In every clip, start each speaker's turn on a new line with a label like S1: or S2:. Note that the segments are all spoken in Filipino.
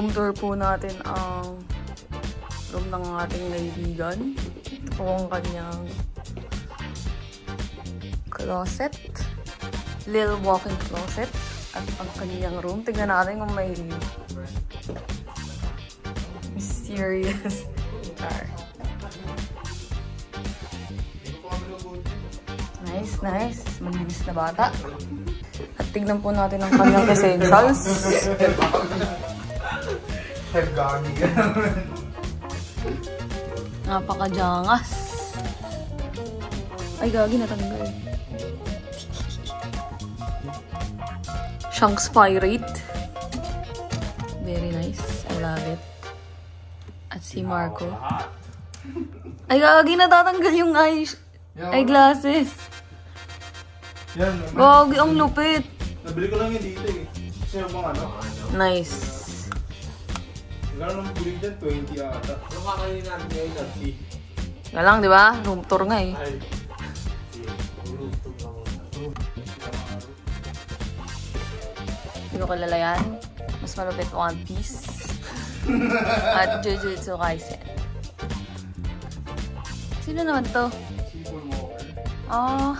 S1: Room tour po natin ang room ng ating kaibigan. Ito po ang kanyang closet. Little walk-in closet. At ang kanyang room. Tignan natin kung may mysterious jar. Nice, nice. Malinis na bata. At tignan po natin ang kanyang essentials. Napakajangas. Ay, gagi, natanggal. Shanks Pirate. Very nice. I love it. At si Marco. Ay, gagi, natatanggal yung eyeglasses.
S2: Yan.
S1: Gagi, ang lupit.
S2: Nabili ko lang yun dito eh. Kasi yung mga ano.
S1: Nice.
S2: Gano'n ang bulig dyan? 20 ata. Ano kakainin natin ngayon, Nabsi?
S1: Nga lang, di ba? Room tour nga eh.
S2: Ay. Room tour lang.
S1: Hindi ko kilala yan. Mas malupit One Piece. At Jujutsu Kaisen. Sino naman to? Oh.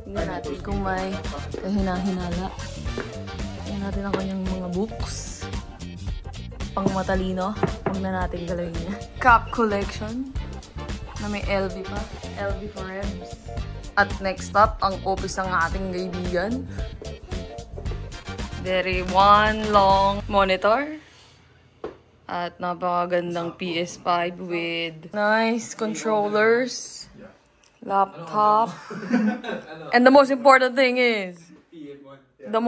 S1: Tingnan natin kung may kahina-hinala. Tingnan natin ang kanyang mga books. Pang matalino. Huwag na natin galawin niya. Cap collection. Na may LV pa. LV forever. At next up, ang office ng ating kaibigan. Very one long monitor. At napakagandang PS5 with nice controllers. Laptop. And the most important thing is, the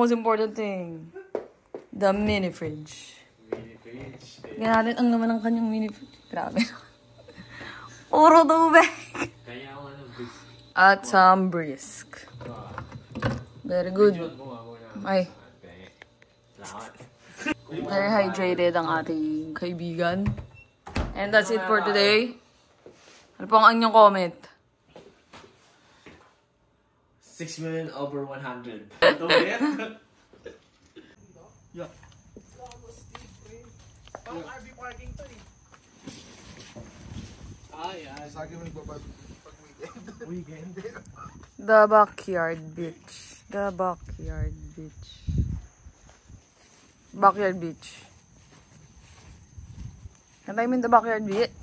S1: mini fridge. Tingnan natin ang naman ng kanyang mini fridge. Grabe. Puro tubig. At some brisk. Very good. Ay. Very hydrated ang ating kaibigan. And that's it for today. Ano pang ang inyong comment?
S3: 6 million over 100. Yeah. Pang RV parking to eh. Yeah.
S2: Sagi mo nagbabag pag weekend.
S1: The backyard beach. The backyard beach. Backyard beach. Can I mean the backyard beach?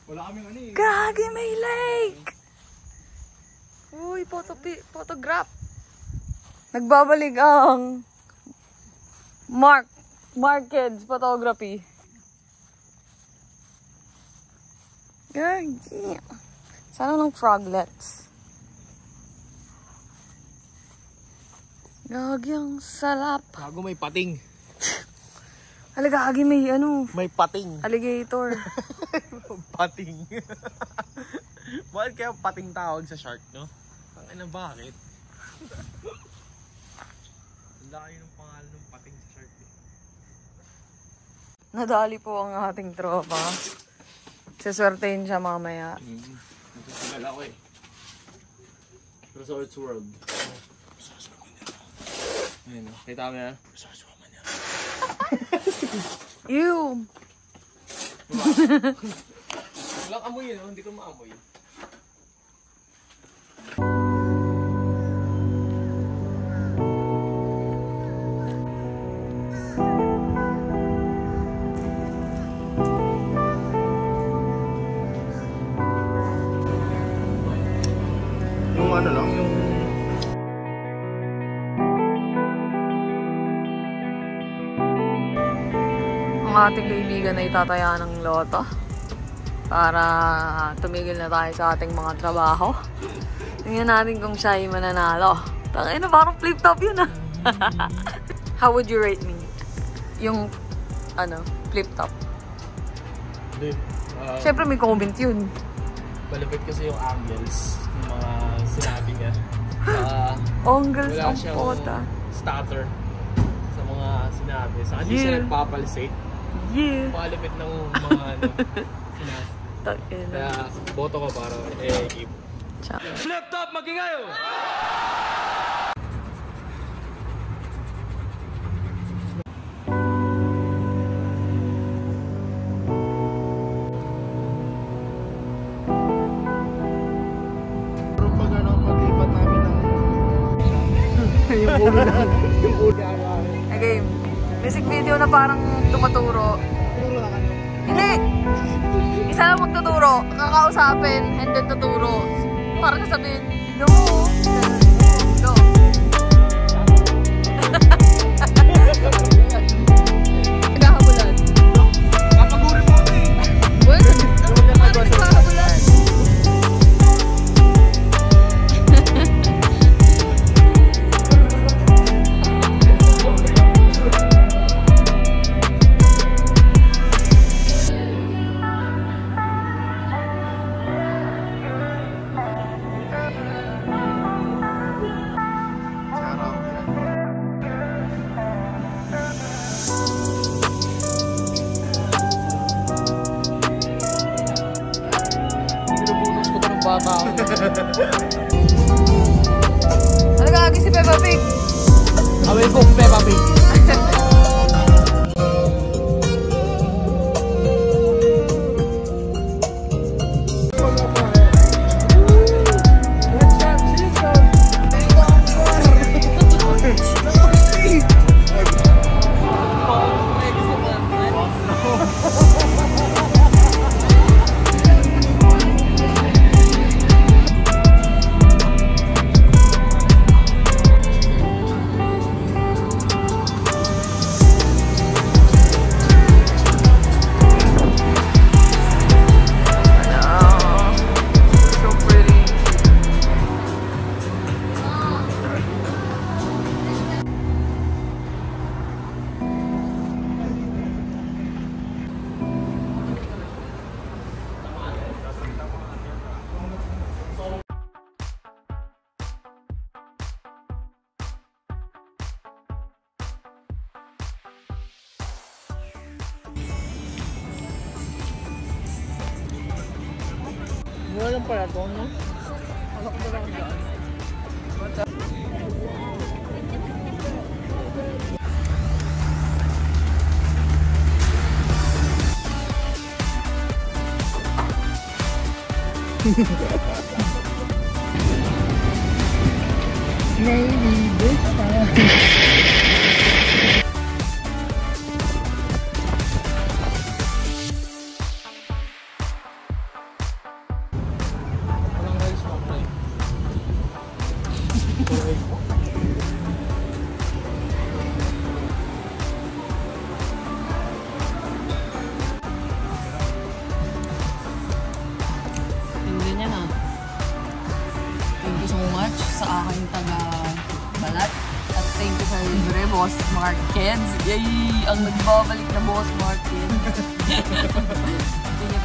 S2: Wala kaming ano eh.
S1: Gagi, may lake! Uy, photograph. Nagbabalik ang Markeds Photography. Gagi. Sana ng froglets. Gagi, ang salap.
S3: Bago may pating.
S1: Gagi, may ano.
S3: May pating.
S1: Alligator.
S3: Pating. Bakit kaya pating tawag sa shark, no? Ang ina, bakit? Ang laki ng pangalan ng pating sa shark, eh.
S1: Nadali po ang ating tropa. Saswertein siya mamaya.
S3: Nagsasagal ako eh. Resorts World. Ayun, kita mo yan? Resorts World man yan.
S1: Ew!
S3: Walang amoy yun, hindi ko maamoy.
S2: Yung ano lang, yung...
S1: Ang ating kaibigan ay tataya ng loto para tumigil na tayo sa ating mga trabaho. Tingnan natin kung siya ay mananalo. Tangina, parang flip-top yun ah. How would you rate me? Yung, flip-top. Siyempre may comment yun.
S3: Malapit kasi yung angles ng mga sinabi niya.
S1: Angles
S3: Wala
S1: ang
S3: siyang
S1: pota.
S3: stutter sa mga sinabi. Saka hindi siya nagpapalisate.
S1: Yeah.
S3: Malapit ng mga sinabi.
S1: Tangina.
S3: Kaya boto ko para i-give.
S1: Ciao.
S3: Flip top, magingayo!
S2: Yung ulo lang. Yung ulo.
S1: Okay. Music video na parang tumaturo.
S2: Turo lang ano.
S1: Hindi! Isa lang magtuturo, kakausapin, and then tuturo. Parang sasabihin, no! No! Naghahabulan.
S3: Kapaguri mo ako eh!
S1: Well, parang naghahabulan.
S3: Binubunos ko ito ng bata ako.
S1: Ano gagawin si Peppa Pig?
S3: Away ko, Peppa Pig.
S1: Mura lang pala ito, no? Ano ko ba lang dyan?
S2: Maybe this time.
S3: Walang rice mo, pre.
S1: Hindi niya na. Thank you so much sa aking taga-balat. At thank you sa libre, Boss Mark Kids. Yay! Ang nagbabalik na Boss Mark Kids. Thank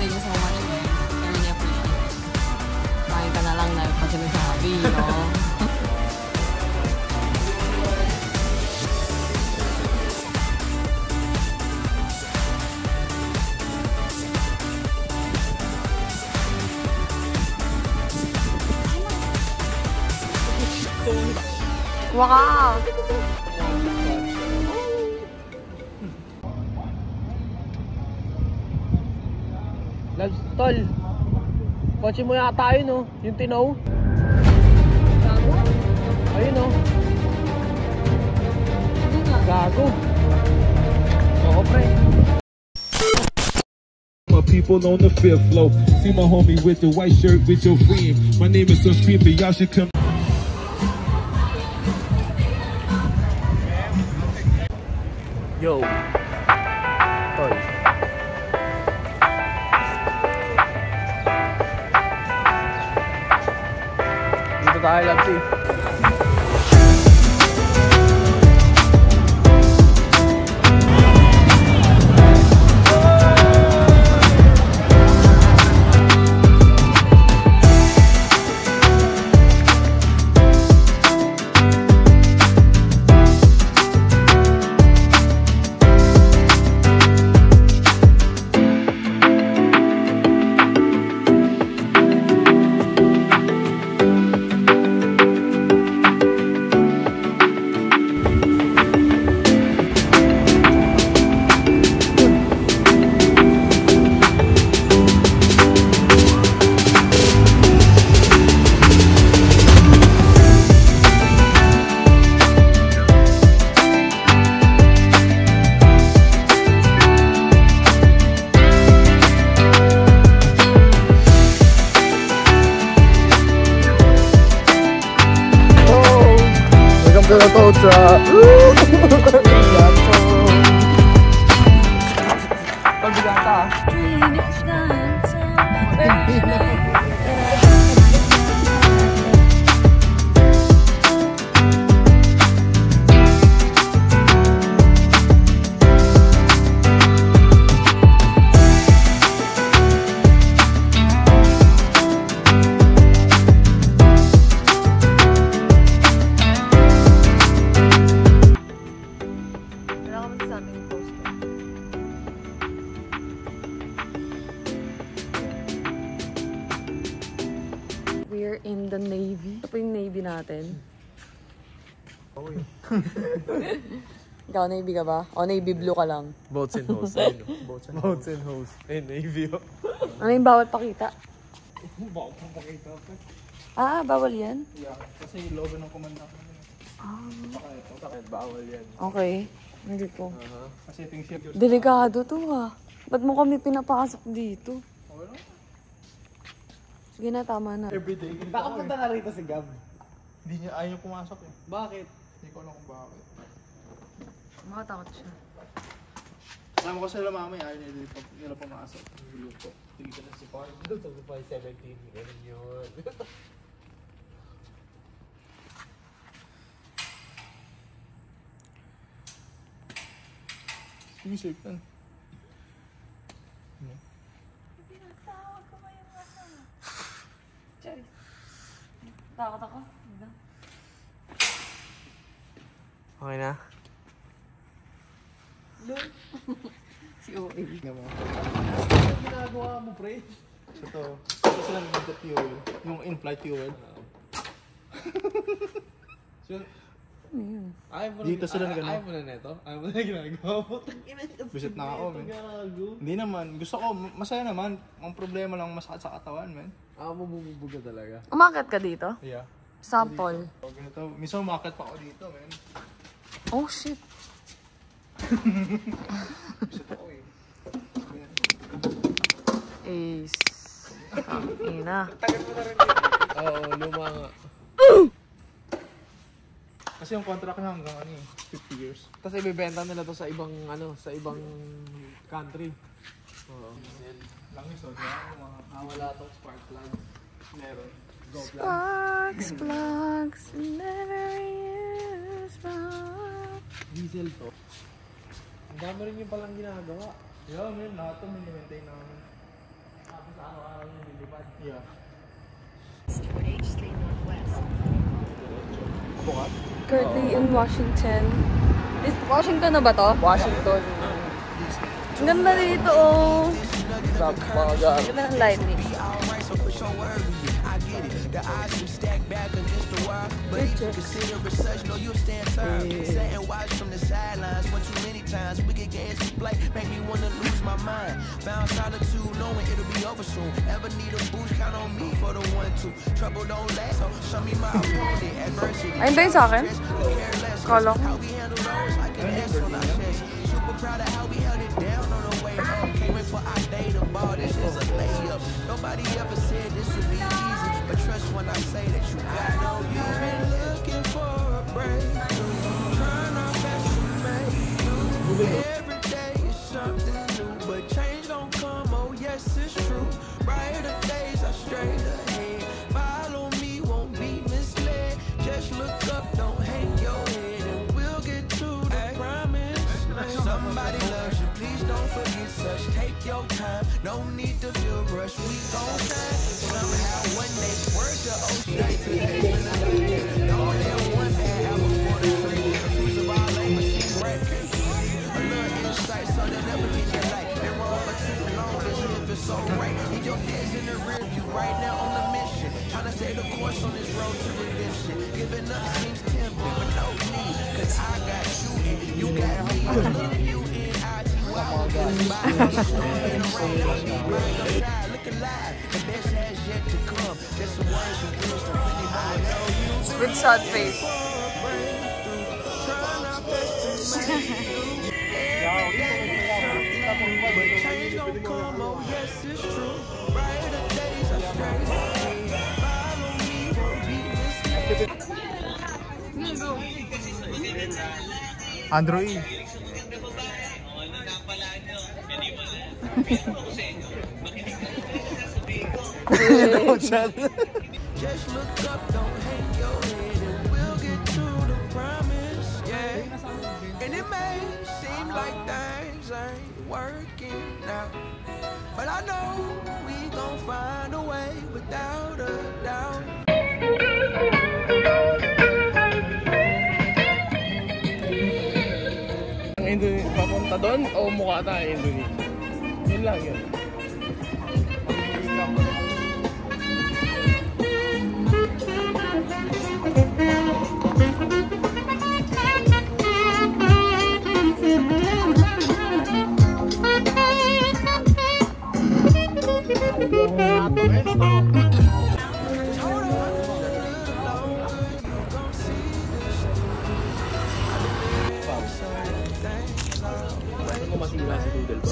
S1: you so much, guys. I really appreciate it. Makita na lang na pa sinasabi, no? Wow!
S3: Labs, tol. Kotse mo yata yun, no? Yung tinaw. Ayun, no? Gago. Oo, pre.
S4: My people on the fifth floor. See my homie with the white shirt with your friend. My name is so creepy, y'all should come.
S3: Yo. Tol. Dito tayo, Labsi. to the tow truck. Pagbigat ka.
S1: We're in the Navy. Ito po yung Navy natin. Ikaw, Navy ka ba? O Navy blue ka lang?
S3: Boats and hose. Ayun, boats and hose. Ayun, Navy.
S1: Ano yung bawal pakita?
S2: Bawal pang pakita.
S1: Ah, bawal yan?
S2: Yeah, kasi yung logo ng komanda.
S3: Bakit bawal yan?
S1: Okay. Hindi ko.
S2: Kasi ito yung ship.
S1: Delikado to ha. Ba't mo kami pinapasok dito? Sige na, tama na.
S2: Everyday.
S3: Nakapunta na rito si Gab.
S2: Hindi niya ayaw pumasok eh.
S3: Bakit?
S2: Hindi ko alam kung bakit.
S1: Makatakot siya.
S2: Alam ko sila mamaya ayaw nila pumasok. Luto.
S3: Dito na si Park. Dito sa 17. Ganun yun.
S2: Sige, safe yan.
S1: Pinatawag ko ba yung Charis. Takot ako.
S3: Okay na?
S1: Si OA.
S2: Ano ginagawa mo, pre? Ito sila nag-the fuel. Yung in-flight fuel. So, dito sila na gano'n.
S3: Ayaw mo na neto? Ayaw mo na ginagawa mo?
S2: Visit na ako, man. Hindi naman. Gusto ko, masaya naman. Ang problema lang, masakit sa katawan, man.
S3: Mabubuga talaga.
S1: Umakit ka dito?
S2: Yeah.
S1: Sample.
S2: So, ganito. Minsan umakit pa ako dito, man.
S1: Oh shit.
S2: Visit ako eh.
S1: Ace. Ina.
S3: Oo, luma nga.
S2: Kasi yung contract niya hanggang 50 years.
S3: Tapos ibibenta nila to sa ibang country. Oo.
S2: Langis, o.
S3: Wala tong spark plug.
S2: Meron.
S1: Sparks, plugs, never use sparks.
S3: Diesel to. Ang dami rin yung palang ginagawa.
S2: Yeah, man. Lahat ito mini-maintain namin.
S3: Tapos araw-araw yung nilipad.
S2: Yeah.
S1: Currently in Washington. Is Washington na ba to?
S3: Washington.
S1: Ang ganda dito oh.
S3: Sa mga gaan.
S1: Ang ganda ng lighting.
S5: The eyes from stack back against the wall, but if you consider it such, no, you'll stand tall. Sat and watch from the sidelines, one too many times. We get gas and play, make me wanna lose my mind. Found solitude, knowing it'll be over soon. Ever need a boost, count on me for the 1-2. Trouble don't last, so show me my opponent. Adversity.
S1: Ayun ba yun sa akin? Kala ko.
S5: How we handle those like an S on our chest. Super proud of how we held it down on the way up. Came in for our day, the ball, this is a layup. Nobody ever said this would be easy, but trust when I say that you got no. You've been looking for a breakthrough, trying our best to make do. Every day is something new, but change don't come. Oh yes, it's true. Brighter days are straight ahead. Follow me, won't be misled. Just look up, don't hang your head, and we'll get to the promise. Somebody loves you, please don't forget such. Take your time, no need to feel rushed. We gon' shine somehow one day. Word to ocean today. Only one day I was born to free. Piece of all labor, she break. A little insight, so they'll never get your light. Been wrong for too long, this life is so right. Need your days in the rear view, right now on the mission. Trying to stay the course on this road to redemption. Giving up seems tempting, but no need. Cause I got you and you got me. Love you and I do. Look alive, the best has yet to come. Just some words and wills to really want to know you.
S1: With sad face.
S5: But change don't come, oh yes it's true. Brighter days are straight ahead. Follow me, won't be misled.
S2: Android.
S5: Just look up, don't hang your head, and we'll get to the promise. Yeah, and it may seem like things ain't working out, but I know we gon' find a way without a doubt.
S3: Ang Indonesia, papunta doon o mukha tayo Indonesia? Yun lang yun.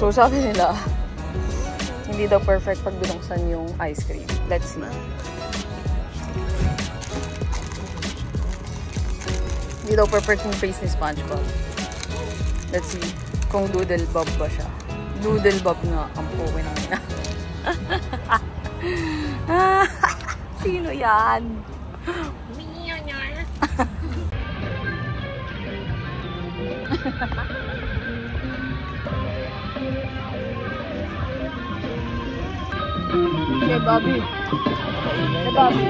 S1: So sabi nila, hindi daw perfect pag binuksan yung ice cream. Let's see. Hindi daw perfect yung face ni SpongeBob. Let's see kung Doodle Bob ba siya. Doodle Bob nga ang puwi ng ina. Sino yan? Hey Bobby. Hey Bobby.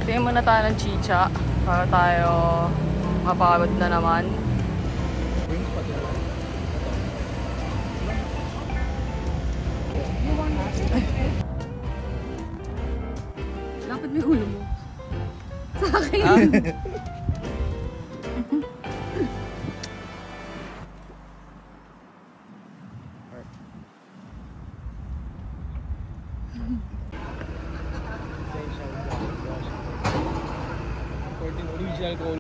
S1: Tingin muna tayo ng chicha para tayo mapagod na naman. Dapat may ulo mo. Sa akin.
S3: Original gold.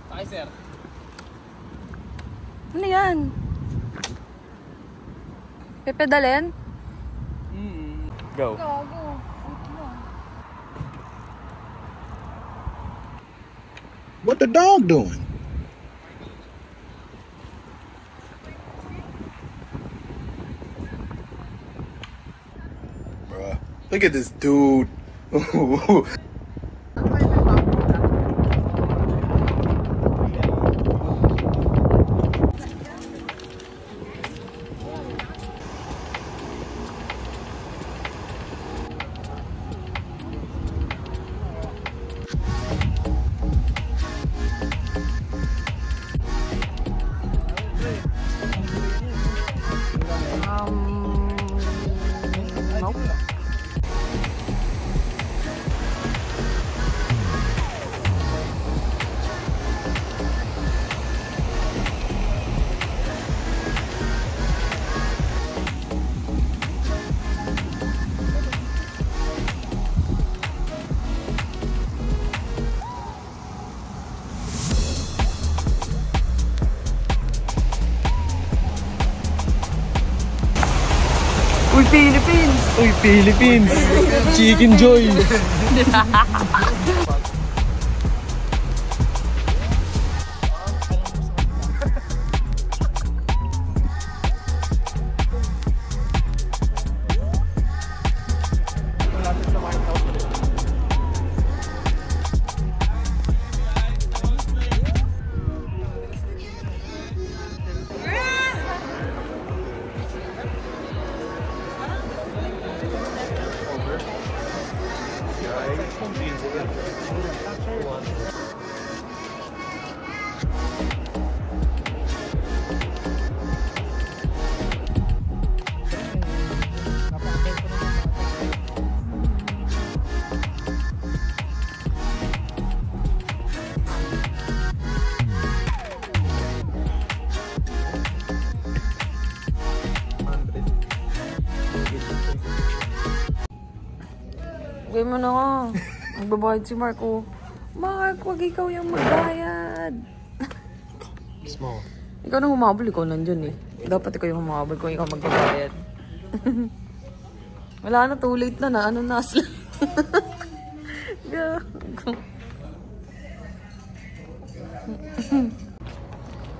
S3: Sakay, sir.
S1: Ano yan? Pepedalin?
S3: Go.
S2: What the dog doing? Bruh, look at this dude.
S1: Uy, Philippines!
S3: Uy, Philippines! Chicken Joy!
S1: Gawin mo na ako. Magbabayad si Mark. Oh. Mark, wag ikaw yung magbayad.
S3: Kiss mo.
S1: Ikaw nang humabol, ikaw nandyan eh. Dapat ikaw yung humabol kung ikaw magbabayad. Wala na, too late na na. Ano na sila?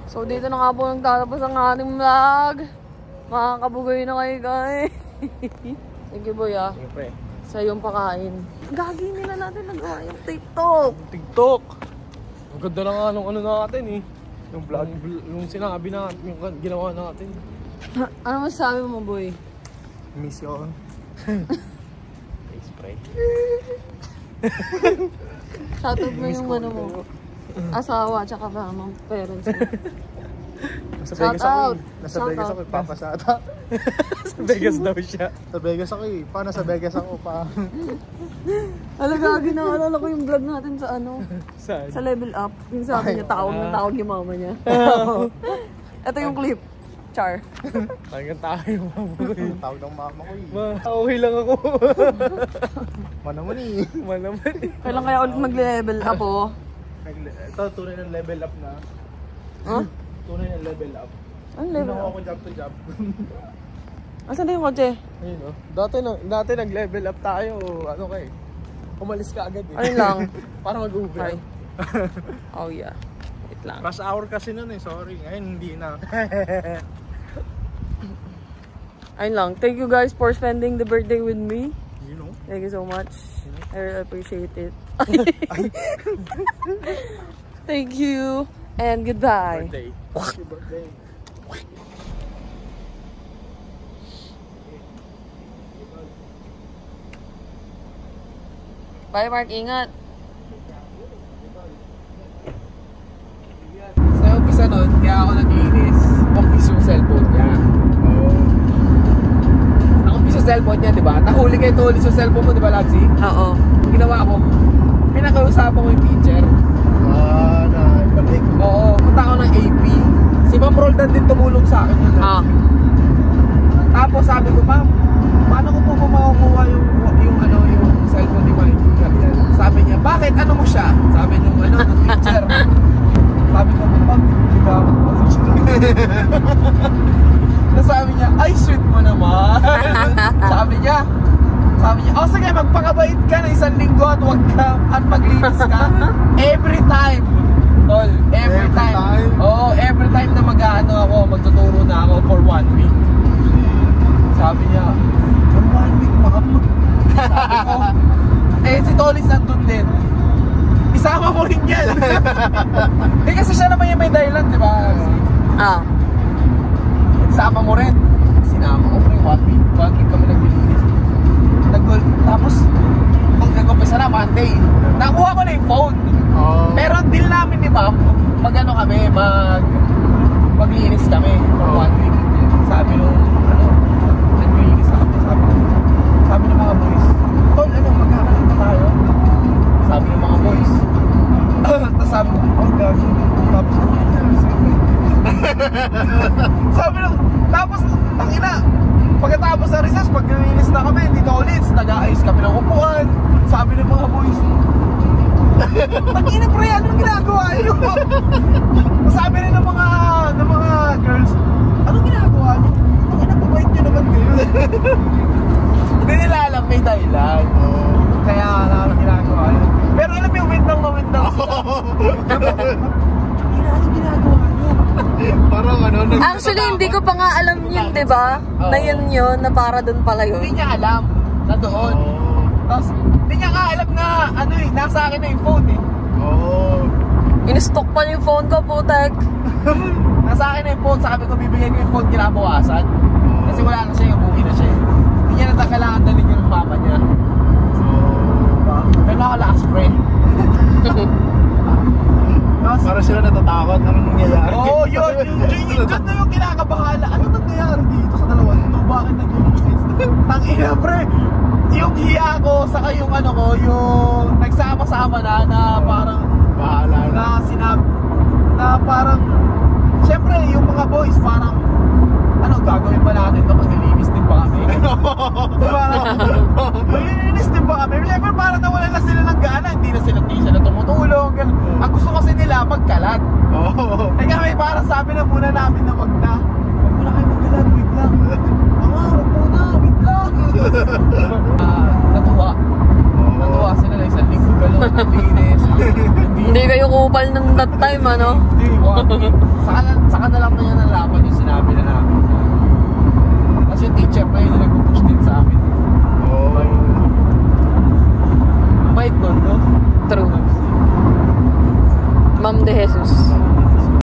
S1: So dito na nga po nagtatapos ang ating vlog. Makakabugay na kayo guys. Thank you boy ah.
S3: Siyempre.
S1: Sa iyong pakain. Gagi nila natin nagawa yung TikTok.
S3: TikTok! Ang ganda na nga nung ano natin eh. Yung vlog, yung sinabi natin, yung ginawa natin.
S1: Ano masasabi mo boy?
S3: Miss you. Face spray.
S1: Shoutout mo yung ano mo. Asawa, tsaka ba, mga parents mo.
S2: Nasa
S1: Shout
S2: Vegas ako
S1: out.
S2: eh. Nasa
S1: Shout
S2: Vegas
S1: out.
S2: ako eh. Papasata.
S3: Sa Vegas daw siya.
S2: Sa Vegas ako eh. Paano sa Vegas ako pa?
S1: Alaga, ginaalala ko yung vlog natin sa ano,
S3: Saan?
S1: sa level up. Yung sabi niya, tawag na tawag yung mama niya. Ito yung clip. Char.
S3: Talagang tayo mabuhay.
S2: Tawag ng mama ko eh.
S3: Okay lang ako.
S2: Manaman eh.
S3: Malaman.
S1: Kailan kaya ulit mag-level up oh?
S2: Ito, tunay ng level up na.
S1: Huh?
S2: Tunay ng level up.
S1: Ano level
S2: Ginawa
S1: up?
S2: ko job to job.
S1: Asan na yung kotse?
S3: Ayun oh. Dati nag-level up tayo. Ano kay? Umalis ka agad eh.
S1: Ayun lang.
S3: Para mag-Uber.
S1: Hi. Oh yeah. Wait lang.
S2: Rush hour kasi nun eh. Sorry. Ngayon hindi na.
S1: Ayun lang. Thank you guys for spending the birthday with me.
S2: You know?
S1: Thank you so much. I really appreciate it. Thank you and goodbye.
S3: Birthday.
S2: Happy birthday.
S1: Bye Mark, ingat.
S3: Sa umpisa nun, kaya ako naglinis. Kumpis yung cellphone niya. Nakumpis yung cellphone niya, di ba? Nahuli kayo tulis yung cellphone mo, di ba, Labsi?
S1: Oo.
S3: Ginawa ko, pinakausapan ko yung teacher.
S2: Na ibalik.
S3: Oo, punta ako ng AP. Si Ma'am Roldan din tumulong sa akin yun.
S1: Ah.
S3: Tapos sabi ko, Ma'am, paano ko po makukuha yung cellphone ni Mike? Sabi niya, bakit? Ano mo siya? Sabi nung teacher. Sabi ko, Ma'am, di ba ako? Sabi niya, ay sweet mo naman. Sabi niya, oh sige, magpakabait ka na 1 linggo at wag ka at maglinis ka. Every time. Tol, every time. Oo, every time na ako, magtuturo na ako for 1 week. Sabi niya, for 1 week, Ma'am. Sabi ko, Eh kasi siya naman yung may dahilan, di ba?
S1: Ah.
S3: Sama mo rin. Sinama ko pre, 1 week kami naglilinis. Tapos, kung nag-umpisa na Monday, nakuha ko na yung phone. Pero ang deal namin, di ba? Mag-ano kami, maglinis kami for 1 week. Sabi nung, naglinis na kami. Sabi ng mga boys, tol, magkakalit na tayo? Sabi ng mga boys. Tapos sabi ko, oh God. Tapos, sabi nung, tapos, tangina, pagkatapos ng recess, pag nilinis na kami, dito ulit, nag-aayos kami ng upuan. Sabi ng mga boys, tangina pre, anong ginagawa nyo? Sabi rin ng mga girls, anong ginagawa nyo? Tangina, pabait nyo naman kayo. Hindi nila alam, may dahilan. Kaya anong ginagawa nyo? Pero alam yung windang sila. Tangina, anong ginagawa nyo?
S2: Parang
S1: Actually, hindi ko pa nga alam yun, di ba? Na yun, na para dun pala yun.
S3: Hindi niya alam na doon. Tapos, hindi niya nga alam na, nasa akin na yung phone eh.
S1: In-stock pa yung phone ko, putek.
S3: Nasa akin na yung phone, sabi ko bibigyan ko yung phone kinabukasan. Kasi wala na siya, umuwi na siya. Hindi niya na kailangan dalhin yung mama niya. Pero nakalakas pre.
S2: Para sila natatakot, anong nangyayari?
S3: Oo, yun na yung kinakabahala. Ano nangyayari dito sa dalawa nito? Bakit nag-inis? Tangina pre, yung hiya ko, saka yung yung nagsama-sama na parang
S2: bahala
S3: na sinabi, na parang syempre yung mga boys parang gagawin ba natin ito? Maglilinis din ba kami? Parang maglilinis din ba kami? Syempre parang nawalan na sila ng gana, hindi na sila tumutulong. Ang gusto kasi nila magkalat. Eh kami parang sabi na muna namin na wag na kayo magkalat, wait lang. Wag muna, wait lang. Natuwa sila na isang linggo galon, naglinis.
S1: Hindi kayo kupal ng that time, ano?
S3: Hindi, saka na lang na yan nalaman yung sinabi na namin. Kasi yung teacher na yun nag-push din sa amin